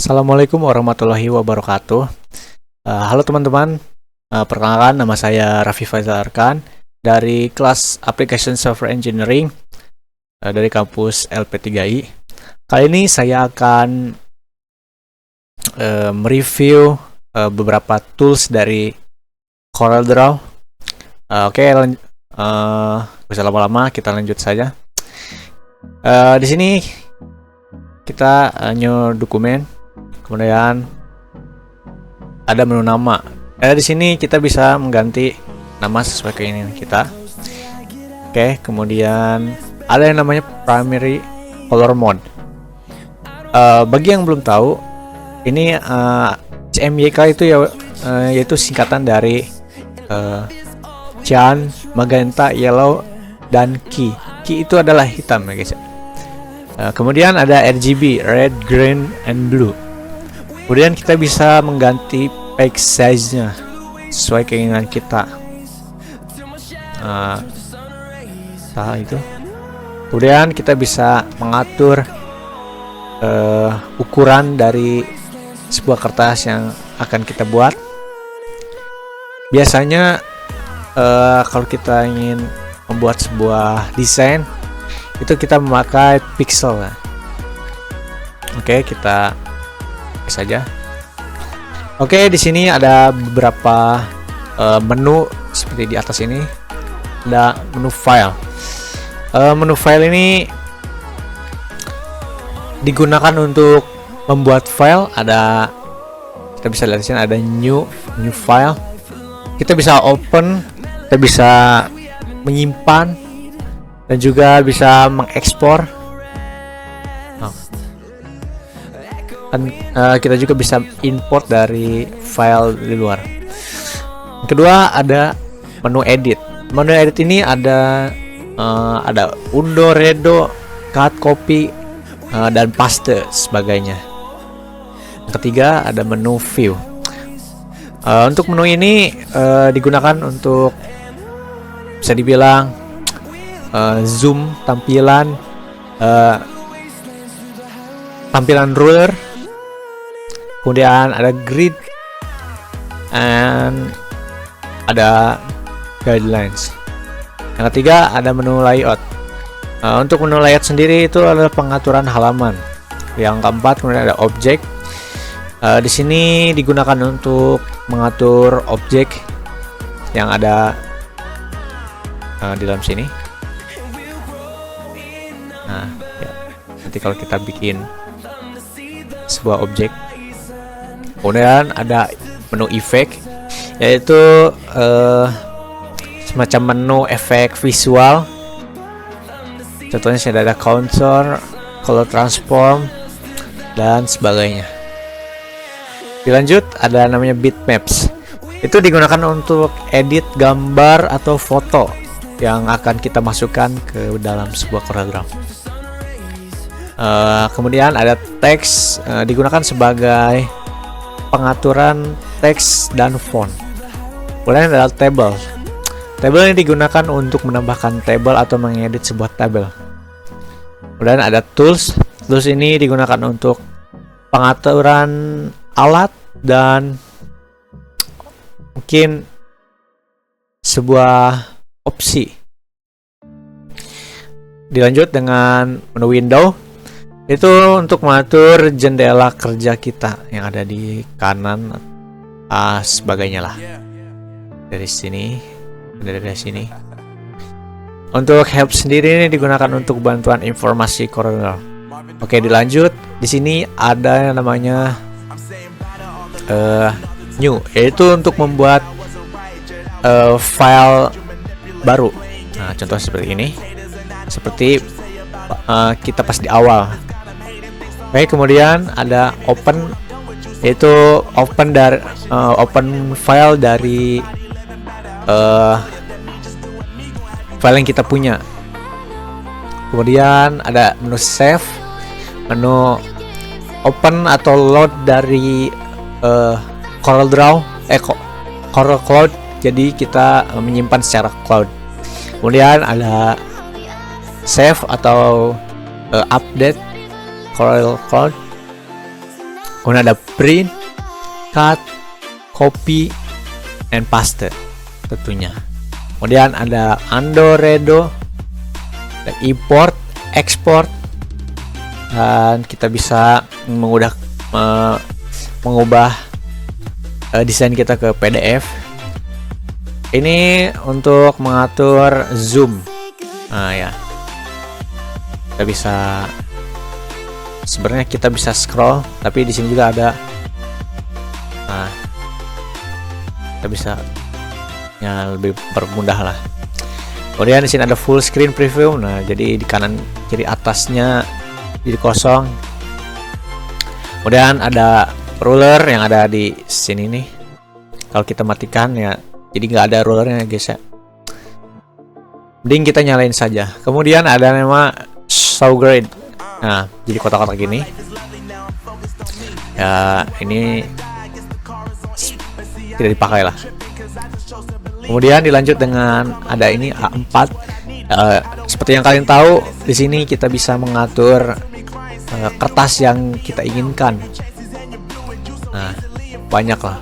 Assalamualaikum warahmatullahi wabarakatuh. Halo teman-teman, perkenalkan nama saya Raffi Faizal Arkan dari kelas Application Software Engineering dari kampus LP3I. Kali ini saya akan mereview beberapa tools dari CorelDRAW. Gak usah lama-lama, kita lanjut saja. Di sini kita new dokumen. Kemudian ada menu nama. Di sini kita bisa mengganti nama sesuai keinginan kita. Kemudian ada yang namanya primary color mode. Bagi yang belum tahu, ini CMYK itu yaitu singkatan dari cyan, magenta, yellow, dan key. Key itu adalah hitam ya guys. Kemudian ada RGB, red, green, and blue. Kemudian kita bisa mengganti page size-nya sesuai keinginan kita. Kemudian kita bisa mengatur ukuran dari sebuah kertas yang akan kita buat. Biasanya kalau kita ingin membuat sebuah desain, itu kita memakai pixel. Kita saja. Di sini ada beberapa menu seperti di atas ini. Ada menu file. Menu file ini digunakan untuk membuat file. Kita bisa lihat di sini ada new file. Kita bisa open, kita bisa menyimpan, dan juga bisa mengekspor. Kita juga bisa import dari file di luar. Yang kedua ada menu edit. Menu edit ini ada undo, redo, cut, copy, dan paste sebagainya. Yang ketiga ada menu view. Untuk menu ini digunakan untuk bisa dibilang zoom tampilan ruler. Kemudian ada grid and ada guidelines. Yang ketiga ada menu layout. Untuk menu layout sendiri itu adalah pengaturan halaman. Yang keempat kemudian ada objek. Di sini digunakan untuk mengatur objek yang ada di dalam sini. Nanti kalau kita bikin sebuah objek. Kemudian ada menu efek, yaitu semacam menu efek visual. Contohnya sini ada contour, color transform, dan sebagainya. Dilanjut ada namanya bitmaps. Itu digunakan untuk edit gambar atau foto yang akan kita masukkan ke dalam sebuah CorelDRAW. Kemudian ada teks, digunakan sebagai pengaturan teks dan font. Kemudian ada table. Table ini digunakan untuk menambahkan table atau mengedit sebuah tabel. Kemudian ada tools. Tools ini digunakan untuk pengaturan alat dan mungkin sebuah opsi. Dilanjut dengan menu window. Itu untuk mengatur jendela kerja kita yang ada di kanan, sebagainya lah. Dari sini. Untuk help sendiri ini digunakan untuk bantuan informasi CorelDRAW. Dilanjut. Di sini ada yang namanya new, yaitu untuk membuat file baru. Contoh seperti ini. Seperti kita pas di awal. Kemudian ada open, yaitu open file dari file yang kita punya. Kemudian ada menu save, menu open atau load dari CorelDRAW, Corel Cloud. Jadi kita menyimpan secara cloud. Kemudian ada save atau update Corel Cloud. Kemudian ada print, cut, copy, and paste tentunya. Kemudian ada undo, redo, dan import, export, dan kita bisa mengubah desain kita ke PDF. Ini untuk mengatur zoom. Nah ya, kita bisa sebenarnya kita bisa scroll, tapi di sini juga ada. Nah, kita bisa ya lebih bermudah lah. Kemudian di sini ada full screen preview. Nah, jadi di kanan kiri atasnya jadi kosong. Kemudian ada ruler yang ada di sini nih. Kalau kita matikan ya, jadi nggak ada rulernya guys ya. Mending kita nyalain saja. Kemudian ada nama show grid. Nah, jadi kotak-kotak gini. Ya, ini tidak dipakai lah. Kemudian dilanjut dengan ada ini A4. Seperti yang kalian tahu, di sini kita bisa mengatur kertas yang kita inginkan. Nah, banyak lah.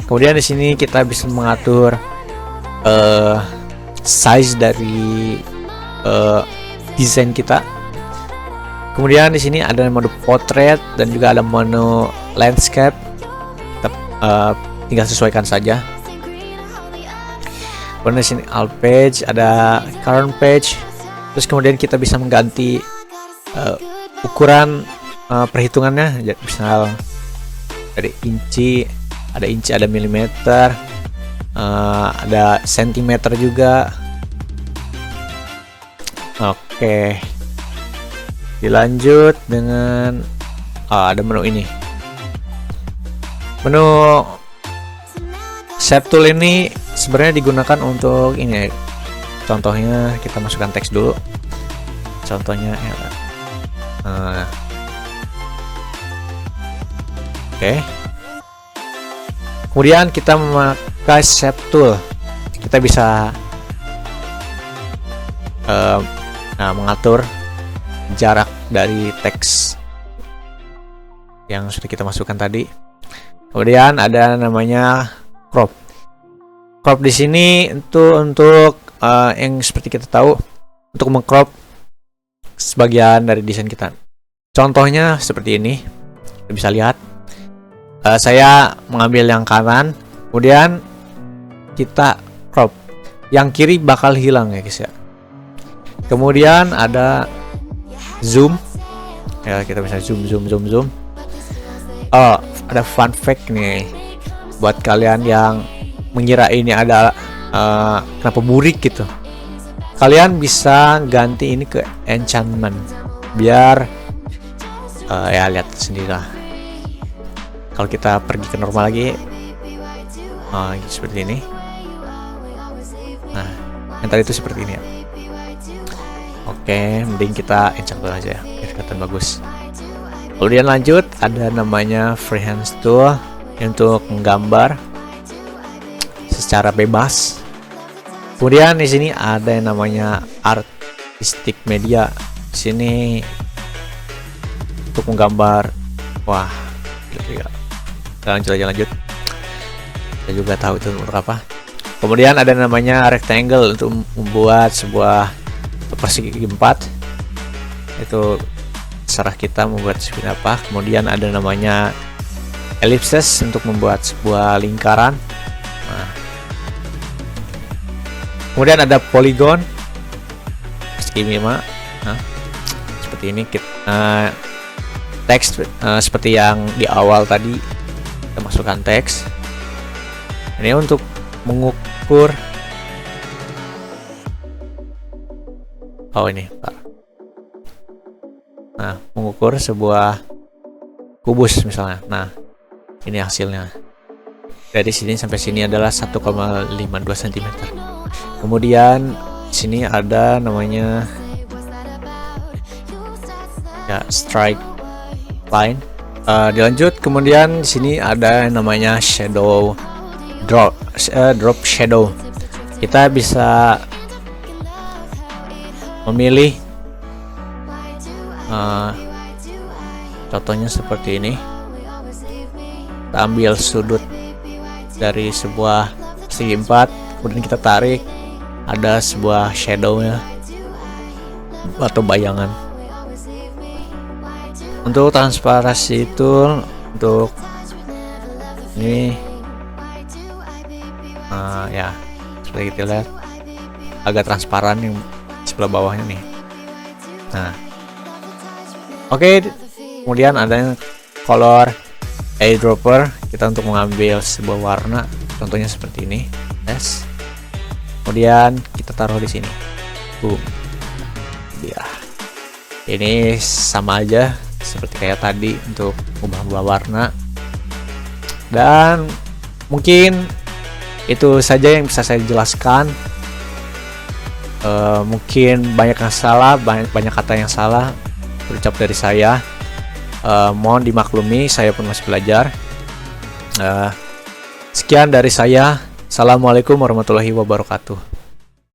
Kemudian di sini kita bisa mengatur size dari desain kita. Kemudian di sini ada mode portrait dan juga ada menu landscape. Tinggal sesuaikan saja. Kemudian di sini alt page, ada current page. Terus kemudian kita bisa mengganti ukuran perhitungannya. Misal dari inci, ada milimeter, ada sentimeter juga. Oke, dilanjut dengan ada menu ini. Menu shape tool ini sebenarnya digunakan untuk ini. Contohnya kita masukkan teks dulu. Contohnya oke. Kemudian kita memakai shape tool. Kita bisa mengatur jarak dari teks yang sudah kita masukkan tadi. Kemudian ada namanya crop. Crop di sini itu untuk yang seperti kita tahu, untuk mengcrop sebagian dari desain kita. Contohnya seperti ini. Kita bisa lihat. Saya mengambil yang kanan, kemudian kita crop. Yang kiri bakal hilang ya guys ya. Kemudian ada zoom. Ya, kita bisa zoom. Oh, ada fun fact nih buat kalian yang mengira ini ada kenapa burik gitu. Kalian bisa ganti ini ke enchantment biar ya lihat sendirilah. Kalau kita pergi ke normal lagi, seperti ini. Nah, yang tadi itu seperti ini ya. Oke, mending kita enchant aja ya, biar kelihatan bagus. Kemudian lanjut, ada namanya freehand tool untuk menggambar secara bebas. Kemudian di sini ada yang namanya artistic media. Di sini untuk menggambar. Wah, gila. Lanjut. Kita juga tahu itu untuk apa. Kemudian ada namanya rectangle untuk membuat sebuah persegi 4. Itu serah kita membuat seperti apa. Kemudian ada namanya ellipses untuk membuat sebuah lingkaran. Nah. Kemudian ada polygon persegi 5. Nah, seperti ini teks seperti yang di awal tadi. Kita masukkan teks. Ini untuk mengukur. Oh ini, Pak. Nah, mengukur sebuah kubus misalnya. Nah, ini hasilnya. Dari sini sampai sini adalah 1,52 cm. Kemudian sini ada namanya ya strike line. Dilanjut, kemudian di sini ada yang namanya shadow drop shadow. Kita bisa memilih Contohnya seperti ini. Kita ambil sudut dari sebuah segi 4, kemudian kita tarik, ada sebuah shadow-nya atau bayangan. Untuk transparansi itu, untuk ini ya seperti kita lihat agak transparan yang sebelah bawahnya nih. Nah, oke, kemudian ada color eyedropper, kita untuk mengambil sebuah warna, contohnya seperti ini. Yes. Kemudian kita taruh di sini. Boom. Ya. Ini sama aja seperti kayak tadi untuk ubah-ubah warna. Dan mungkin itu saja yang bisa saya jelaskan. Mungkin banyak yang salah, banyak kata yang salah berucap dari saya. Mohon dimaklumi, saya pun masih belajar. Sekian dari saya. Assalamualaikum warahmatullahi wabarakatuh.